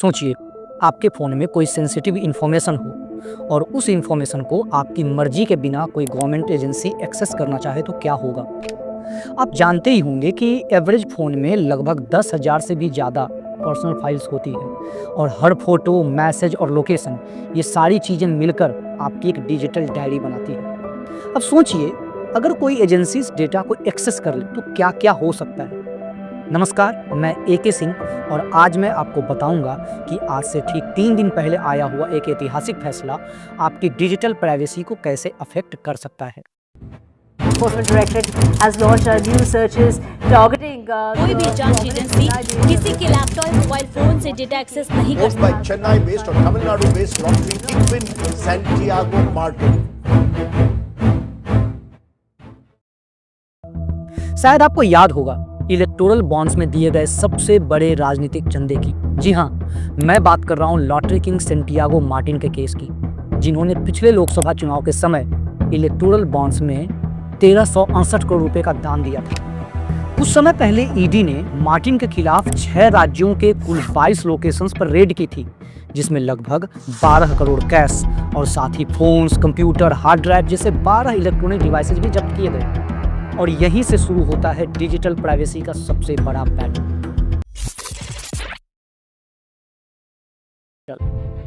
सोचिए, आपके फ़ोन में कोई सेंसिटिव इन्फॉर्मेशन हो और उस इन्फॉर्मेशन को आपकी मर्जी के बिना कोई गवर्नमेंट एजेंसी एक्सेस करना चाहे तो क्या होगा। आप जानते ही होंगे कि एवरेज फ़ोन में लगभग 10,000 से भी ज़्यादा पर्सनल फाइल्स होती है और हर फोटो, मैसेज और लोकेशन, ये सारी चीज़ें मिलकर आपकी एक डिजिटल डायरी बनाती है। अब सोचिए, अगर कोई एजेंसी इस डेटा को एक्सेस कर ले तो क्या क्या हो सकता है। नमस्कार, मैं AK सिंह और आज मैं आपको बताऊंगा कि आज से ठीक 3 दिन पहले आया हुआ एक ऐतिहासिक फैसला आपकी डिजिटल प्राइवेसी को कैसे अफेक्ट कर सकता है। Enforcement Directorate has launched new searches targeting कोई भी जांच एजेंसी किसी के लैपटॉप मोबाइल फोन से डेटा एक्सेस नहीं कर by Chennai based or Tamil Nadu based lottery Kingpin Santiago Martin. शायद आपको याद होगा इलेक्टोरल बॉन्ड्स में दिए गए सबसे बड़े राजनीतिक चंदे की। जी हाँ, मैं बात कर रहा हूँ लॉटरी किंग सेंटियागो मार्टिन के केस की, जिन्होंने पिछले लोकसभा चुनाव के समय इलेक्टोरल बॉन्ड्स में 1368 करोड़ रुपए का दान दिया था। कुछ समय पहले ईडी ने मार्टिन के खिलाफ 6 राज्यों के कुल 22 लोकेशंस पर रेड की थी, जिसमें लगभग 12 करोड़ कैश और साथ ही फोन्स, कंप्यूटर, हार्ड ड्राइव जैसे 12 इलेक्ट्रॉनिक डिवाइसेज भी जब्त किए गए। और यहीं से शुरू होता है डिजिटल प्राइवेसी का सबसे बड़ा बैटल।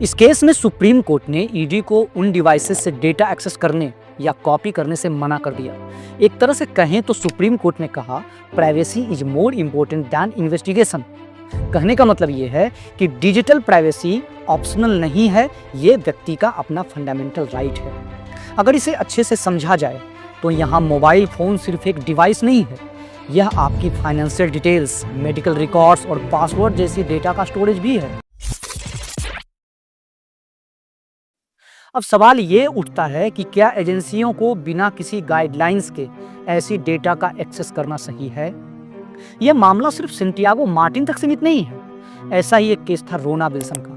इस केस में सुप्रीम कोर्ट ने ईडी को उन डिवाइसेस से डेटा एक्सेस करने या कॉपी करने से मना कर दिया। एक तरह से कहें तो सुप्रीम कोर्ट ने कहा privacy is more important than investigation. कहने का मतलब ये है कि डिजिटल प्राइवेसी ऑप्शनल नहीं है, ये व्यक्ति का अपना फंडामेंटल राइट है। अगर इसे अच्छे से समझा जाए तो यहाँ मोबाइल फ़ोन सिर्फ एक डिवाइस नहीं है, यह आपकी फाइनेंशियल डिटेल्स, मेडिकल रिकॉर्ड्स और पासवर्ड जैसी डेटा का स्टोरेज भी है। अब सवाल ये उठता है कि क्या एजेंसियों को बिना किसी गाइडलाइंस के ऐसी डेटा का एक्सेस करना सही है। यह मामला सिर्फ सेंटियागो मार्टिन तक सीमित नहीं है। ऐसा ही एक केस था रोना विल्सन का।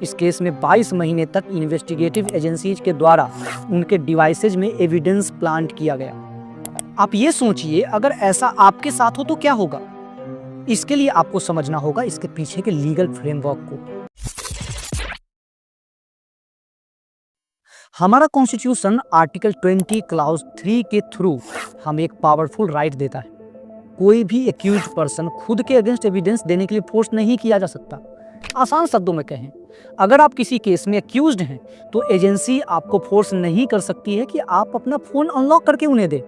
इस केस में 22 महीने तक इन्वेस्टिगेटिव एजेंसीज के द्वारा उनके डिवाइसेज में एविडेंस प्लांट किया गया। आप ये सोचिए, अगर ऐसा आपके साथ हो तो क्या होगा। इसके लिए आपको समझना होगा इसके पीछे के लीगल फ्रेमवर्क को। हमारा कॉन्स्टिट्यूशन आर्टिकल 20 क्लॉज 3 के थ्रू हमें एक पावरफुल राइट देता है। कोई भी एक्यूज्ड पर्सन खुद के अगेंस्ट एविडेंस देने के लिए फोर्स नहीं किया जा सकता। आसान शब्दों में कहें, अगर आप किसी केस में एक्यूज्ड हैं तो एजेंसी आपको फोर्स नहीं कर सकती है कि आप अपना फोन अनलॉक करके उन्हें दें।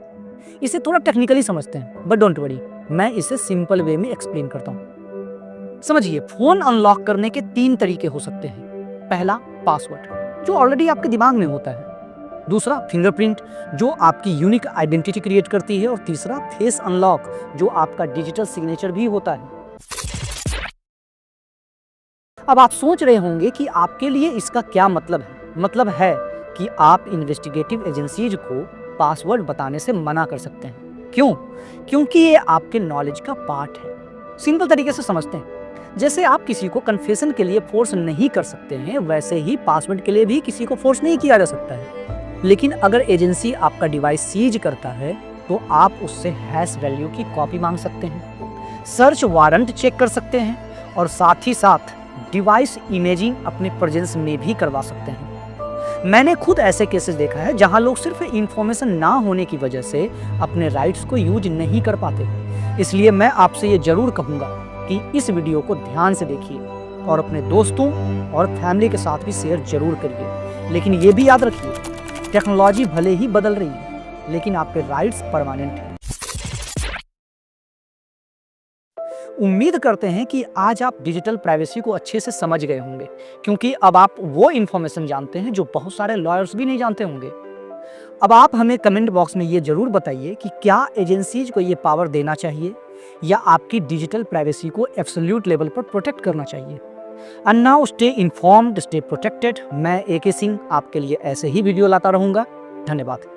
इसे थोड़ा टेक्निकली समझते हैं, बट डोंट वरी, मैं इसे सिंपल वे में एक्सप्लेन करता हूँ। समझिए, फोन अनलॉक करने के 3 तरीके हो सकते हैं। पहला, पासवर्ड, जो ऑलरेडी आपके दिमाग में होता है। दूसरा, फिंगरप्रिंट, जो आपकी यूनिक आइडेंटिटी क्रिएट करती है। और तीसरा, फेस अनलॉक, जो आपका डिजिटल सिग्नेचर भी होता है। अब आप सोच रहे होंगे कि आपके लिए इसका क्या मतलब है। मतलब है कि आप इन्वेस्टिगेटिव एजेंसीज को पासवर्ड बताने से मना कर सकते हैं। क्यों? क्योंकि ये आपके नॉलेज का पार्ट है। सिंपल तरीके से समझते हैं, जैसे आप किसी को कन्फेशन के लिए फोर्स नहीं कर सकते हैं, वैसे ही पासवर्ड के लिए भी किसी को फोर्स नहीं किया जा सकता है। लेकिन अगर एजेंसी आपका डिवाइस सीज करता है तो आप उससे हैश वैल्यू की कॉपी मांग सकते हैं, सर्च वारंट चेक कर सकते हैं और साथ ही साथ डिवाइस इमेजिंग अपने प्रेजेंस में भी करवा सकते हैं। मैंने खुद ऐसे केसेस देखा है जहां लोग सिर्फ इंफॉर्मेशन ना होने की वजह से अपने राइट्स को यूज नहीं कर पाते। इसलिए मैं आपसे ये जरूर कहूँगा कि इस वीडियो को ध्यान से देखिए और अपने दोस्तों और फैमिली के साथ भी शेयर जरूर करिए। लेकिन ये भी याद रखिए, टेक्नोलॉजी भले ही बदल रही है लेकिन आपके राइट्स परमानेंट हैं। उम्मीद करते हैं कि आज आप डिजिटल प्राइवेसी को अच्छे से समझ गए होंगे, क्योंकि अब आप वो इन्फॉर्मेशन जानते हैं जो बहुत सारे लॉयर्स भी नहीं जानते होंगे। अब आप हमें कमेंट बॉक्स में ये जरूर बताइए कि क्या एजेंसीज को ये पावर देना चाहिए या आपकी डिजिटल प्राइवेसी को एब्सोल्यूट लेवल पर प्रोटेक्ट करना चाहिए। And now stay informed, stay protected. मैं AK सिंह आपके लिए ऐसे ही वीडियो लाता रहूंगा। धन्यवाद।